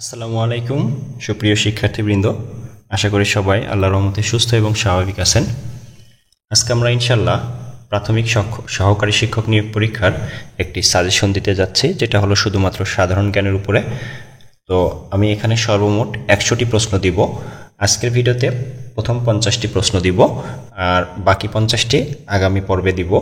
আসসালামু আলাইকুম সুপ্রিয় শিক্ষার্থীবৃন্দ, আশা করি সবাই আল্লাহর রহমতে সুস্থ এবং স্বাভাবিক আছেন। আজকে আমরা ইনশাআল্লাহ প্রাথমিক সহকারী শিক্ষক নিয়োগ পরীক্ষার একটি সাজেশন দিতে যাচ্ছি, যেটা হলো শুধুমাত্র সাধারণ জ্ঞানের উপরে। তো আমি এখানে সর্বমোট 100টি প্রশ্ন দিব। আজকের ভিডিওতে প্রথম 50টি প্রশ্ন দিব আর বাকি 50টি আগামী পর্বে দিব।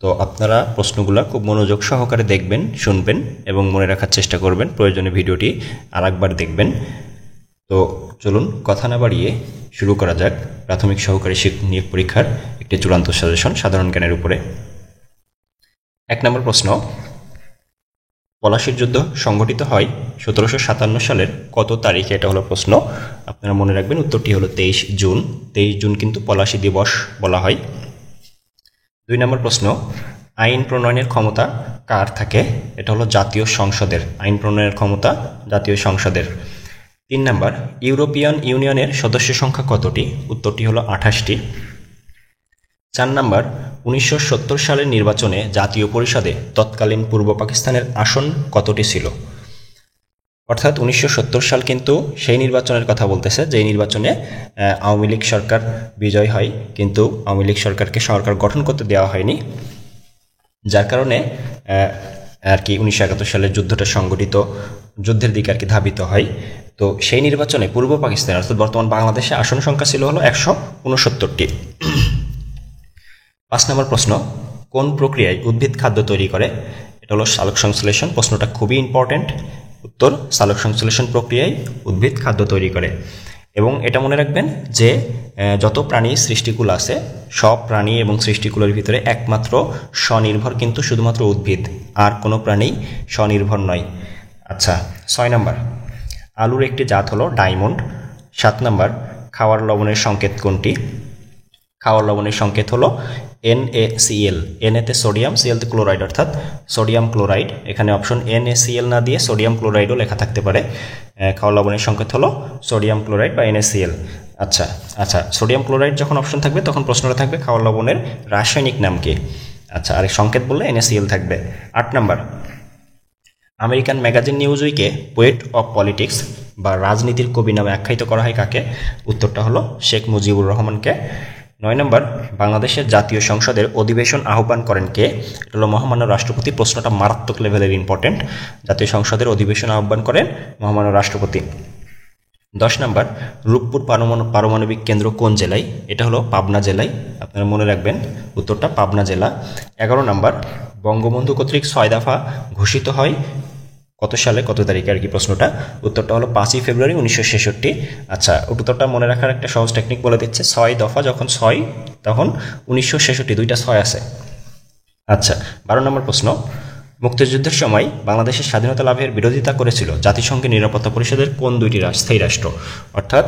তো আপনারা প্রশ্নগুলো খুব মনোযোগ সহকারে দেখবেন, শুনবেন এবং মনে রাখার চেষ্টা করবেন। প্রয়োজনে ভিডিওটি আরেকবার দেখবেন। তো চলুন কথা না বাড়িয়ে শুরু করা যাক প্রাথমিক সহকারী শিক্ষক নিয়োগ পরীক্ষার একটি চূড়ান্ত সাজেশন সাধারণ জ্ঞানের উপরে। 1 নম্বর প্রশ্ন, পলাশীর যুদ্ধ সংঘটিত হয় 1757 সালের কত তারিখে? এটা হলো প্রশ্ন। আপনারা মনে রাখবেন উত্তরটি হলো 23 জুন। 23 জুন কিন্তু পলাশী দিবস বলা হয়। 2 নম্বর প্রশ্ন, আইন প্রণয়নের ক্ষমতা কার থাকে? এটা হলো জাতীয় সংসদের। আইন প্রণয়নের ক্ষমতা জাতীয় সংসদের। 3 নম্বর, ইউরোপিয়ান ইউনিয়নের সদস্য সংখ্যা কতটি? উত্তরটি হলো 28টি। 4 নম্বর, 1970 সালের নির্বাচনে জাতীয় পরিষদে তৎকালীন পূর্ব পাকিস্তানের আসন কতটি ছিল? অর্থাৎ 1970 সাল কিন্তু সেই নির্বাচনের কথা বলতেছে যে নির্বাচনে আওয়ামী লীগ সরকার বিজয় হয়, কিন্তু আওয়ামী লীগ সরকারকে সরকার গঠন করতে দেওয়া হয়নি, যার কারণে আর কি 1971 সালের যুদ্ধের দিকে আর কি ধাবিত হয়। তো সেই নির্বাচনে পূর্ব পাকিস্তান অর্থাৎ বর্তমান বাংলাদেশে আসন সংখ্যা ছিল হলো 169টি। 5 নম্বর প্রশ্ন, কোন প্রক্রিয়ায় উদ্ভিদ খাদ্য তৈরি করে? এটা হলো সালোক সংশ্লেষণ। প্রশ্নটা খুবই ইম্পর্টেন্ট। উত্তর, সালোক সংশ্লেষণ প্রক্রিয়ায় উদ্ভিদ খাদ্য তৈরি করে। এবং এটা মনে রাখবেন যে যত প্রাণী সৃষ্টিকুল আছে, সব প্রাণী এবং সৃষ্টিকুলের ভিতরে একমাত্র স্বনির্ভর কিন্তু শুধুমাত্র উদ্ভিদ, আর কোনো প্রাণী স্বনির্ভর নয়। আচ্ছা, 6 নম্বর, আলুর একটি জাত হলো ডায়মন্ড। 7 নম্বর, খাওয়ার লবণের সংকেত কোনটি? খাওয়ার লবণের সংকেত হলো NaCl। Na-তে সোডিয়াম, Cl-তে ক্লোরাইড, অর্থাৎ সোডিয়াম ক্লোরাইড। এখানে অপশন NaCl না দিয়ে সোডিয়াম ক্লোরাইডও লেখা থাকতে পারে। খাওয়ার লবণের সংকেত হলো সোডিয়াম ক্লোরাইড বা NaCl। আচ্ছা, সোডিয়াম ক্লোরাইড যখন অপশন থাকবে তখন প্রশ্নটা থাকবে খাওয়ার লবণের রাসায়নিক নাম কি? আচ্ছা, আর সংকেত বললে NaCl থাকবে। 8 নম্বর, আমেরিকান ম্যাগাজিন নিউজউইকে পোয়েট অফ পলিটিক্স বা রাজনীতির কবি নামে আখ্যায়িত করা হয় কাকে? উত্তরটা হলো শেখ মুজিবুর রহমানকে। 9 নম্বর, বাংলাদেশের জাতীয় সংসদের অধিবেশন আহ্বান করেন কে? এটা হলো মহামান্য রাষ্ট্রপতি। প্রশ্নটা মারাত্মক লেভেলের ইম্পর্টেন্ট। জাতীয় সংসদের অধিবেশন আহ্বান করেন মহামান্য রাষ্ট্রপতি। 10 নম্বর, রূপপুর পারমাণবিক কেন্দ্র কোন জেলায়? এটা হলো পাবনা জেলায়। আপনারা মনে রাখবেন উত্তরটা পাবনা জেলা। 11 নম্বর, বঙ্গবন্ধু কর্তৃক 6 দফা ঘোষিত হয় কত সালে, কত তারিখে আর কি প্রশ্নটা? উত্তরটা হলো 5ই ফেব্রুয়ারি 1966। আচ্ছা, উত্তরটা মনে রাখার একটা সহজ টেকনিক বলে দিচ্ছে। 6 দফা যখন 6 তখন 1966, দুইটা 6 আছে। আচ্ছা, 12 নম্বর প্রশ্ন, মুক্তিযুদ্ধের সময় বাংলাদেশের স্বাধীনতা লাভের বিরোধিতা করেছিল জাতিসংঘের নিরাপত্তা পরিষদের কোন দুইটি স্থায়ী রাষ্ট্র? অর্থাৎ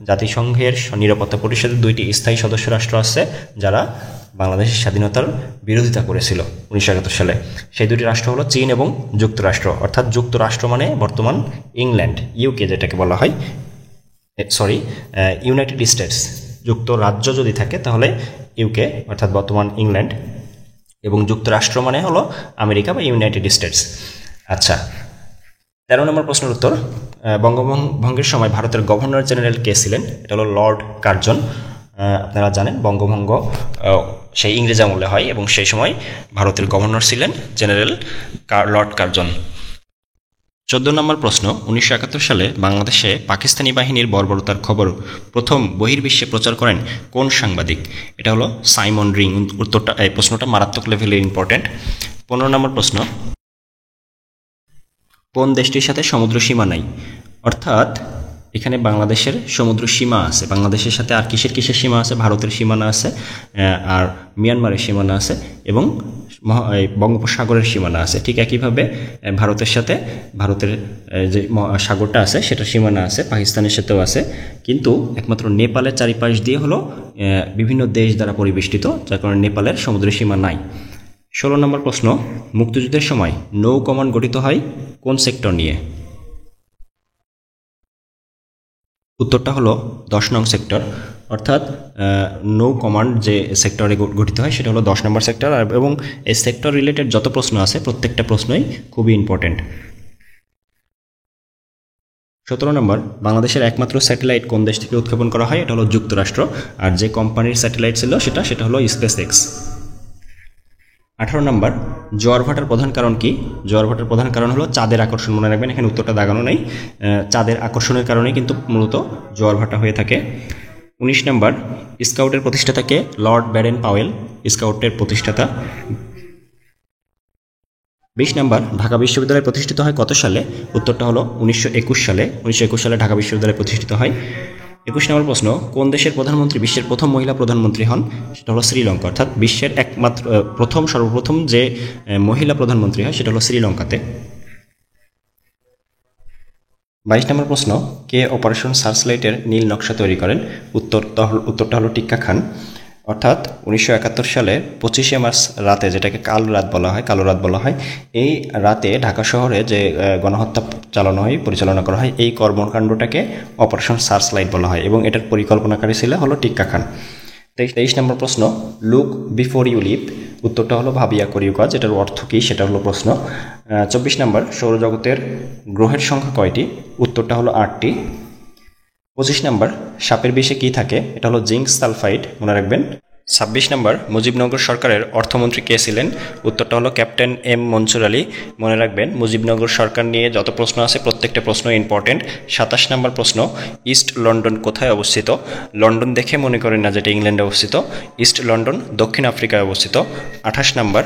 জাতিসংঘের নিরাপত্তা পরিষদের 2টি স্থায়ী সদস্য রাষ্ট্র আছে যারা বাংলাদেশের স্বাধীনতার বিরোধিতা করেছিল 1971 সালে। সেই 2টি রাষ্ট্র হলো চীন এবং যুক্তরাষ্ট্র। অর্থাৎ যুক্তরাষ্ট্র মানে বর্তমান ইংল্যান্ড, ইউকে যেটাকে বলা হয়, ইউনাইটেড স্টেটস। যুক্তরাজ্য যদি থাকে তাহলে ইউকে অর্থাৎ বর্তমান ইংল্যান্ড, এবং যুক্তরাষ্ট্র মানে হলো আমেরিকা বা ইউনাইটেড স্টেটস। আচ্ছা, 13 নম্বর প্রশ্নের উত্তর, বঙ্গভঙ্গের সময় ভারতের গভর্নর জেনারেল কে ছিলেন? এটা হলো লর্ড কার্জন। আপনারা জানেন বঙ্গভঙ্গ সেই ইংরেজ আমলে হয় এবং সেই সময় ভারতের গভর্নর ছিলেন জেনারেল লর্ড কার্জন। 14 নম্বর প্রশ্ন, 1971 সালে বাংলাদেশে পাকিস্তানি বাহিনীর বর্বরতার খবর প্রথম বহির্বিশ্বে প্রচার করেন কোন সাংবাদিক? এটা হলো সাইমন রিং। এই প্রশ্নটা মারাত্মক লেভেলের ইম্পর্টেন্ট। 15 নম্বর প্রশ্ন, কোন দেশটির সাথে সমুদ্র সীমা নাই? অর্থাৎ এখানে বাংলাদেশের সমুদ্র সীমা আছে। বাংলাদেশের সাথে আর কিসের সীমা আছে? ভারতের সীমানা আছে, আর মিয়ানমারের সীমানা আছে, এবং বঙ্গোপসাগরের সীমানা আছে। ঠিক একইভাবে ভারতের যে সাগরটা আছে সেটার সীমানা আছে, পাকিস্তানের সাথেও আছে, কিন্তু একমাত্র নেপালের চারিপাশ দিয়ে হলো বিভিন্ন দেশ দ্বারা পরিবেষ্টিত, যার কারণে নেপালের সমুদ্র সীমা নাই। 16 নম্বর প্রশ্ন, মুক্তিযুদ্ধের সময় নৌ কমান্ড গঠিত হয় কোন সেক্টর নিয়ে? উত্তরটা হলো 10 নং সেক্টর। অর্থাৎ নৌ কমান্ড যে সেক্টরে গঠিত হয় সেটা হলো 10 নম্বর সেক্টর, এবং এই সেক্টর রিলেটেড যত প্রশ্ন আছে প্রত্যেকটা প্রশ্নই খুবই ইম্পর্টেন্ট। 17 নম্বর, বাংলাদেশের একমাত্র স্যাটেলাইট কোন দেশ থেকে উৎক্ষেপণ করা হয়? এটা হলো যুক্তরাষ্ট্র। আর যে কোম্পানির স্যাটেলাইট ছিল সেটা হলো স্পেস এক্স। 18 নম্বর, জোয়ার ভাটার প্রধান কারণ কি? জোয়ার ভাটার প্রধান কারণ হলো চাঁদের আকর্ষণ। মনে রাখবেন, এখানে উত্তরটা দাগানো নেই। চাঁদের আকর্ষণের কারণে কিন্তু মূলত জোয়ার ভাটা হয়ে থাকে। 19 নম্বর, স্কাউটের প্রতিষ্ঠাতা কে? লর্ড ব্যাডেন পাওয়েল স্কাউটের প্রতিষ্ঠাতা। 20 নম্বর, ঢাকা বিশ্ববিদ্যালয় প্রতিষ্ঠিত হয় কত সালে? উত্তরটা হলো 1921 সালে। 1921 সালে ঢাকা বিশ্ববিদ্যালয় প্রতিষ্ঠিত হয়। 21 নম্বর প্রশ্ন, কোন দেশের প্রধানমন্ত্রী বিশ্বের প্রথম মহিলা প্রধানমন্ত্রী হন? সেটা হলো শ্রীলঙ্কা। অর্থাৎ বিশ্বের একমাত্র সর্বপ্রথম যে মহিলা প্রধানমন্ত্রী হয় সেটা হলো শ্রীলঙ্কাতে। 22 নম্বর প্রশ্ন, কে অপারেশন সার্চলাইটের নীল নকশা তৈরি করেন? উত্তরটা হলো টিক্কা খান। অর্থাৎ 1971 সালে 25শে মার্চ রাতে, যেটাকে কালো রাত বলা হয়, এই রাতে ঢাকা শহরে যে গণহত্যা পরিচালনা করা হয়, এই কর্মকাণ্ডটাকে অপারেশন সার্চলাইট বলা হয় এবং এটার পরিকল্পনাকারী ছিল হলো টিক্কা খান। 23 নম্বর প্রশ্ন, লুক বিফোর ইউ লিভ। উত্তরটা হলো ভাবিয়া করিও কাজ। এটার অর্থ কী সেটা হলো প্রশ্ন। 24 নম্বর, সৌরজগতের গ্রহের সংখ্যা কয়টি? উত্তরটা হলো 8টি। 25 নম্বর, সাপের বিষে কী থাকে? এটা হলো জিঙ্ক সালফাইড, মনে রাখবেন। 26 নম্বর, মুজিবনগর সরকারের অর্থমন্ত্রী কে ছিলেন? উত্তরটা হলো ক্যাপ্টেন এম মনসুর আলী। মনে রাখবেন, মুজিবনগর সরকার নিয়ে যত প্রশ্ন আছে প্রত্যেকটা প্রশ্ন ইম্পর্টেন্ট। 27 নম্বর প্রশ্ন, ইস্ট লন্ডন কোথায় অবস্থিত? লন্ডন দেখে মনে করেন না যেটা ইংল্যান্ডে অবস্থিত। ইস্ট লন্ডন দক্ষিণ আফ্রিকায় অবস্থিত। 28 নম্বর,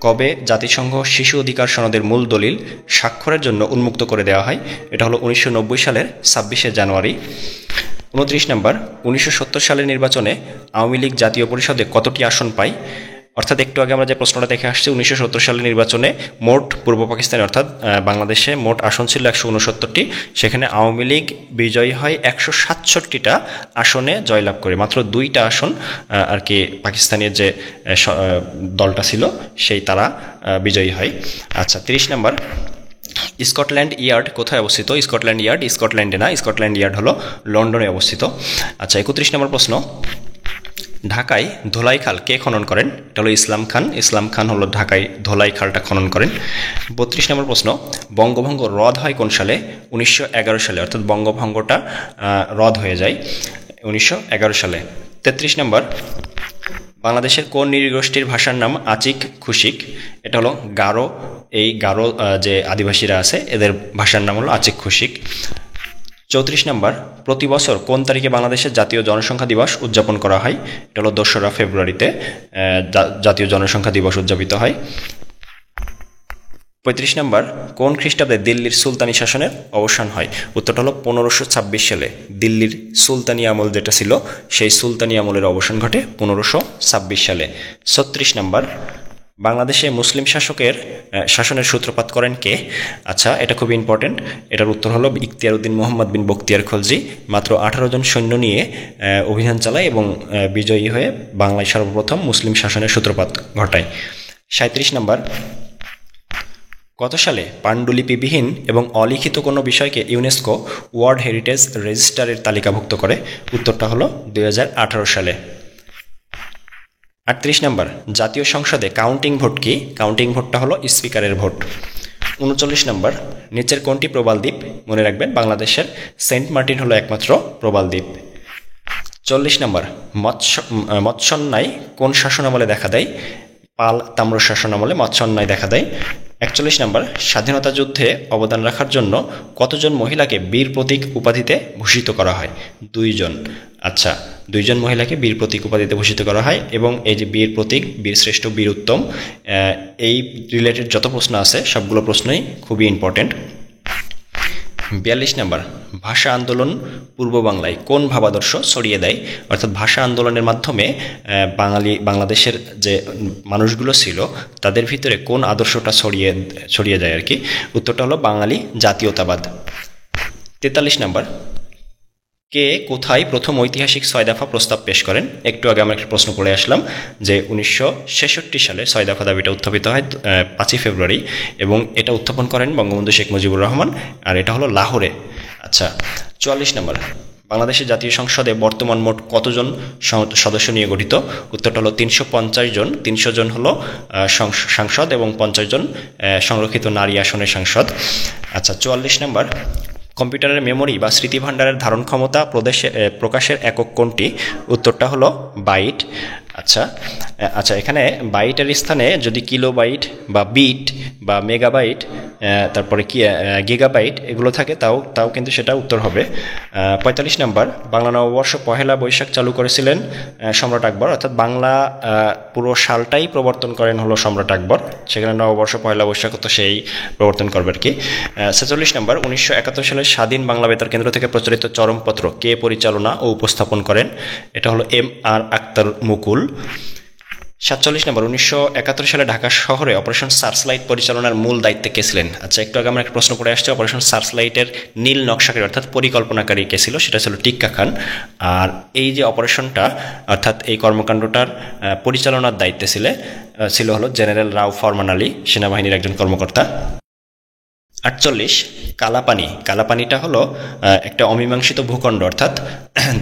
কবে জাতিসংঘ শিশু অধিকার সনদের মূল দলিল স্বাক্ষরের জন্য উন্মুক্ত করে দেওয়া হয়? এটা হলো 1990 সালের 26শে জানুয়ারি। 29 নম্বর, 1970 সালের নির্বাচনে আওয়ামী লীগ জাতীয় পরিষদে কতটি আসন পায়? অর্থাৎ একটু আগে আমরা যে প্রশ্নটা দেখে আসছি, 1970 সালের নির্বাচনে মোট পূর্ব পাকিস্তানে অর্থাৎ বাংলাদেশে মোট আসন ছিল 169টি। সেখানে আওয়ামী লীগ বিজয়ী হয় 167টা আসনে জয়লাভ করে। মাত্র 2টা আসন আর কি পাকিস্তানের যে দলটা ছিল তারা বিজয়ী হয়। আচ্ছা, 30 নম্বর, স্কটল্যান্ড ইয়ার্ড কোথায় অবস্থিত? স্কটল্যান্ড ইয়ার্ড স্কটল্যান্ডে না, স্কটল্যান্ড ইয়ার্ড হলো লন্ডনে অবস্থিত। আচ্ছা, 31 নম্বর প্রশ্ন, ঢাকায় ধোলাই খাল কে খনন করেন? এটা হলো ইসলাম খান। ইসলাম খান হলো ঢাকায় ধোলাই খালটা খনন করেন। 32 নম্বর প্রশ্ন, বঙ্গভঙ্গ রদ হয় কোন সালে? 1911 সালে। অর্থাৎ বঙ্গভঙ্গটা রদ হয়ে যায় 1911 সালে। 33 নম্বর, বাংলাদেশের কোন নৃগোষ্ঠীর ভাষার নাম আচিক খুশিক? এটা হলো গারো। এই গারো যে আদিবাসীরা আছে এদের ভাষার নাম হলো আচিক খুশিক। 34 নম্বর, প্রতি বছর কোন তারিখে বাংলাদেশের জাতীয় জনসংখ্যা দিবস উদযাপন করা হয়? এটা হলো 2রা ফেব্রুয়ারিতে জাতীয় জনসংখ্যা দিবস উদযাপিত হয়। 35 নম্বর, কোন খ্রিস্টাব্দে দিল্লির সুলতানি শাসনের অবসান হয়? উত্তরটা হলো 1526 সালে। দিল্লির সুলতানি আমল যেটা ছিল সেই সুলতানি আমলের অবসান ঘটে 1526 সালে। 36 নম্বর, বাংলাদেশে মুসলিম শাসনের সূত্রপাত করেন কে? আচ্ছা, এটা খুব ইম্পর্টেন্ট। এটার উত্তর হলো ইখতিয়ার উদ্দিন মোহাম্মদ বিন বখতিয়ার খলজি। মাত্র 18 জন সৈন্য নিয়ে অভিযান চালায় এবং বিজয়ী হয়ে বাংলায় সর্বপ্রথম মুসলিম শাসনের সূত্রপাত ঘটায়। 37 নম্বর, কত সালে পাণ্ডুলিপিবিহীন এবং অলিখিত কোনো বিষয়কে ইউনেস্কো ওয়ার্ল্ড হেরিটেজ রেজিস্টারের তালিকাভুক্ত করে? উত্তরটা হলো 2018 সালে। 38 নম্বর, জাতীয় সংসদে কাউন্টিং ভোট কি? কাউন্টিং ভোটটা হলো স্পিকারের ভোট। 39 নম্বর, নিচের কোনটি প্রবাল দ্বীপ? মনে রাখবেন, বাংলাদেশের সেন্ট মার্টিন হলো একমাত্র প্রবাল দ্বীপ। 40 নম্বর, মৎস্যান্যায় কোন শাসনামলে দেখা দেয়? পাল তাম্র শাসনামলে মৎস্যান্যায় দেখা দেয়। 41 নম্বর, স্বাধীনতা যুদ্ধে অবদান রাখার জন্য কতজন মহিলাকে বীর প্রতীক উপাধিতে ভূষিত করা হয়? 2 জন। আচ্ছা, 2 জন মহিলাকে বীর প্রতীক উপাধিতে ভূষিত করা হয় এবং এই যে বীর প্রতীক, বীর শ্রেষ্ঠ, বীর উত্তম, এই রিলেটেড যত প্রশ্ন আছে সবগুলো প্রশ্নই খুবই ইম্পর্টেন্ট। 42 নম্বর, ভাষা আন্দোলন পূর্ব বাংলায় কোন ভাবাদর্শ ছড়িয়ে দেয়? অর্থাৎ ভাষা আন্দোলনের মাধ্যমে বাংলাদেশের যে মানুষগুলো ছিল তাদের ভিতরে কোন আদর্শটা ছড়িয়ে যায় আর কি? উত্তরটা হলো বাঙালি জাতীয়তাবাদ। 43 নম্বর, কে কোথায় প্রথম ঐতিহাসিক 6 দফা প্রস্তাব পেশ করেন? একটু আগে আমরা একটা প্রশ্ন পড়ে আসলাম যে 1966 সালে 6 দফা দাবিটা উত্থাপিত হয় 5ই ফেব্রুয়ারি এবং এটা উত্থাপন করেন বঙ্গবন্ধু শেখ মুজিবুর রহমান, আর এটা হলো লাহোরে। আচ্ছা, 44 নম্বর, বাংলাদেশের জাতীয় সংসদে বর্তমান মোট কতজন সদস্য নিয়ে গঠিত? উত্তরটা হলো 350 জন। 300 জন হলো সাংসদ এবং 50 জন সংরক্ষিত নারী আসনের সাংসদ। আচ্ছা, 44 নম্বর, কম্পিউটারের মেমোরি বা স্মৃতি ভাণ্ডারের ধারণ ক্ষমতা প্রকাশের একক কোনটি? উত্তরটা হলো বাইট। আচ্ছা আচ্ছা, এখানে বাইটের স্থানে যদি কিলোবাইট বা বিট বা মেগাবাইট তারপরে কি গিগাবাইট এগুলো থাকে তাও কিন্তু সেটা উত্তর হবে। ৪৫ নম্বর, বাংলা নববর্ষ পহেলা বৈশাখ চালু করেছিলেন সম্রাট আকবর, অর্থাৎ বাংলা পুরো সালটাই প্রবর্তন করেন হলো সম্রাট আকবর, সেখানে নববর্ষ পহেলা বৈশাখ তো সেই প্রবর্তন করবে আর কি। ৪৬ নম্বর, ১৯৭১ সালে স্বাধীন বাংলা বেতার কেন্দ্র থেকে প্রচলিত চরমপত্র কে পরিচালনা ও উপস্থাপন করেন? এটা হলো M.R. আক্তার মুকুল। ৪৭ নম্বর, ১৯৭১ সালে ঢাকা শহরে অপারেশন সার্চলাইট পরিচালনার মূল দায়িত্বে কে ছিলেন? আচ্ছা, একটু আগে আমরা একটা প্রশ্ন পড়ে আসছে, অপারেশন সার্চলাইটের নীল নকশাকারী অর্থাৎ পরিকল্পনাকারী কে ছিল? সেটা ছিল টিক্কা খান। আর এই যে অপারেশনটা অর্থাৎ এই কর্মকাণ্ডটার পরিচালনার দায়িত্বে ছিল হলো জেনারেল রাও ফরমান আলী, সেনাবাহিনীর একজন কর্মকর্তা। ৪৮, কালাপানিটা হলো একটা অমীমাংসিত ভূখণ্ড, অর্থাৎ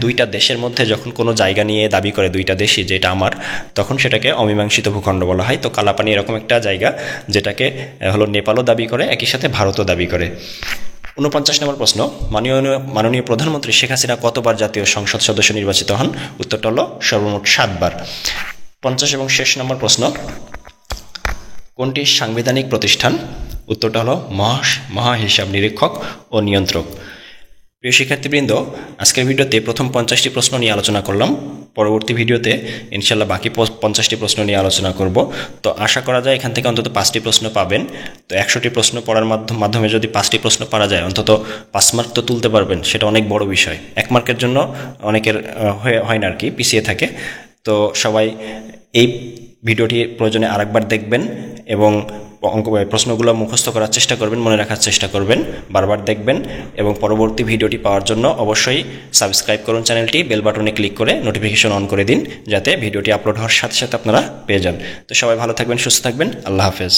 দুইটা দেশের মধ্যে যখন কোনো জায়গা নিয়ে দাবি করে দুইটা দেশই যেটা আমার, তখন সেটাকে অমীমাংসিত ভূখণ্ড বলা হয়। তো কালাপানি এরকম একটা জায়গা যেটাকে হলো নেপালও দাবি করে, একই সাথে ভারতও দাবি করে। ৪৯ নম্বর প্রশ্ন, মাননীয় প্রধানমন্ত্রী শেখ হাসিনা কতবার জাতীয় সংসদ সদস্য নির্বাচিত হন? উত্তরটা হলো সর্বমোট ৭ বার। ৫০ এবং শেষ নম্বর প্রশ্ন, কোনটি সাংবিধানিক প্রতিষ্ঠান? উত্তরটা হলো মহা হিসাব নিরীক্ষক ও নিয়ন্ত্রক। প্রিয় শিক্ষার্থীবৃন্দ, আজকের ভিডিওতে প্রথম ৫০টি প্রশ্ন নিয়ে আলোচনা করলাম। পরবর্তী ভিডিওতে ইনশাল্লাহ বাকি ৫০টি প্রশ্ন নিয়ে আলোচনা করব। তো আশা করা যায় এখান থেকে অন্তত ৫টি প্রশ্ন পাবেন। তো ১০০টি প্রশ্ন পড়ার মাধ্যমে যদি 5টি প্রশ্ন পারা যায়, অন্তত 5 মার্ক তো তুলতে পারবেন, সেটা অনেক বড় বিষয়। 1 মার্কের জন্য অনেকের হয় না আর কি, পিছিয়ে থাকে। তো সবাই এই ভিডিওটি প্রয়োজনে আরেকবার দেখবেন এবং প্রশ্নগুলো মুখস্থ করার চেষ্টা করবেন, মনে রাখার চেষ্টা করবেন, বারবার দেখবেন এবং পরবর্তী ভিডিওটি পাওয়ার জন্য অবশ্যই সাবস্ক্রাইব করুন চ্যানেলটি, বেল বাটনে ক্লিক করে নোটিফিকেশন অন করে দিন, যাতে ভিডিওটি আপলোড হওয়ার সাথে সাথে আপনারা পেয়ে যান। তো সবাই ভালো থাকবেন, সুস্থ থাকবেন, আল্লাহ হাফেজ।